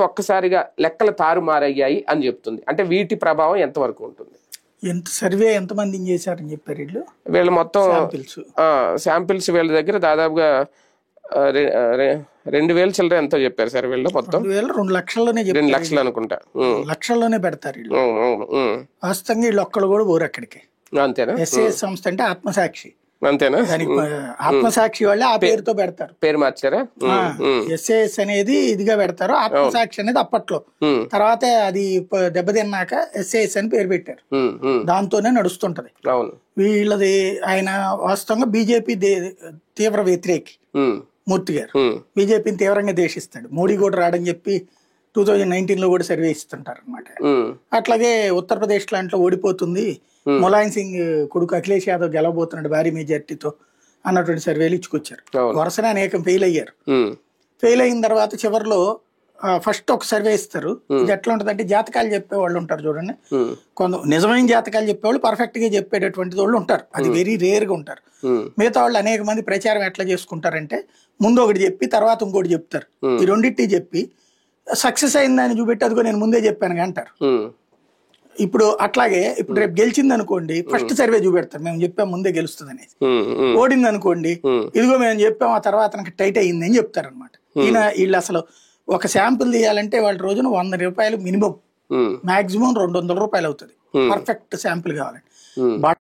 ఒక్కసారిగా లెక్కలు తారుమారయ్యాయి అని చెప్తుంది. అంటే వీటి ప్రభావం ఎంతవరకు ఉంటుంది? ఎంత సర్వే ఎంతమంది చేశారని చెప్పారు వీళ్ళు మొత్తం శాంపిల్స్ వీళ్ళ దగ్గర దాదాపుగా 2000 చిల్లర ఎంతో చెప్పారు సార్ వీళ్ళు. మొత్తం 2 లక్షల్లోనే 2 లక్షలు అనుకుంటా, లక్షల్లోనే పెడతారు వీళ్ళు. వాస్తవంగా వీళ్ళు ఒక్కళ్ళు కూడా పోరు అక్కడికి. అంతేనా? ఎస్ఏఎస్ సంస్థ అంటే ఆత్మసాక్షి, అంతేనా? దానికి ఆత్మసాక్షి వాళ్ళే ఆ పేరుతో పెడతారు. పేరు మార్చారా? ఎస్ఏఎస్ అనేది ఇదిగా పెడతారు, ఆత్మసాక్షి అనేది అప్పట్లో. తర్వాత అది దెబ్బతిన్నాక ఎస్ఏఎస్ అని పేరు పెట్టారు, దాంతోనే నడుస్తుంటది వీళ్ళది. ఆయన వాస్తవంగా బీజేపీ తీవ్ర వ్యతిరేకి మూర్తి గారు, బీజేపీని తీవ్రంగా ద్వేషిస్తాడు. మోడీ కూడా రాడని చెప్పి 2019 కూడా సర్వే ఇస్తుంటారు అనమాట. అట్లాగే ఉత్తరప్రదేశ్ లాంట్లో ఓడిపోతుంది, ములాయం సింగ్ కొడుకు అఖిలేష్ యాదవ్ గెలవబోతున్నాడు భారీ మెజార్టీతో అన్నటువంటి సర్వేలు ఇచ్చుకొచ్చారు. వరుసనే అనేకం ఫెయిల్ అయ్యారు. ఫెయిల్ అయిన తర్వాత చివరిలో ఫస్ట్ ఒక సర్వే ఇస్తారు. ఇది ఎట్లా ఉంటుంది అంటే, జాతకాలు చెప్పే వాళ్ళు ఉంటారు చూడండి, కొంత నిజమైన జాతకాలు చెప్పేవాళ్ళు, పర్ఫెక్ట్ గా చెప్పేటటువంటి వాళ్ళు ఉంటారు, అది వెరీ రేర్ గా ఉంటారు. మిగతా వాళ్ళు అనేక మంది ప్రచారం ఎట్లా చేసుకుంటారంటే, ముందు ఒకటి చెప్పి తర్వాత ఇంకోటి చెప్తారు. ఈ రెండింటి చెప్పి సక్సెస్ అయిందని చూపెట్టి అదిగో నేను ముందే చెప్పాను అంటారు. ఇప్పుడు అట్లాగే ఇప్పుడు రేపు గెలిచింది అనుకోండి, ఫస్ట్ సర్వే చూపెడతారు, మేము చెప్పాం ముందే గెలుస్తుంది అనేది. ఓడింది అనుకోండి, ఇదిగో మేము చెప్పాం ఆ తర్వాత నాకు టైట్ అయ్యింది అని చెప్తారు అనమాట. వీళ్ళు అసలు ఒక శాంపుల్ తీయాలంటే వాళ్ళ రోజున 100 రూపాయలు మినిమం, మాక్సిమం 200 రూపాయలు అవుతుంది పర్ఫెక్ట్ శాంపుల్ కావాలండి.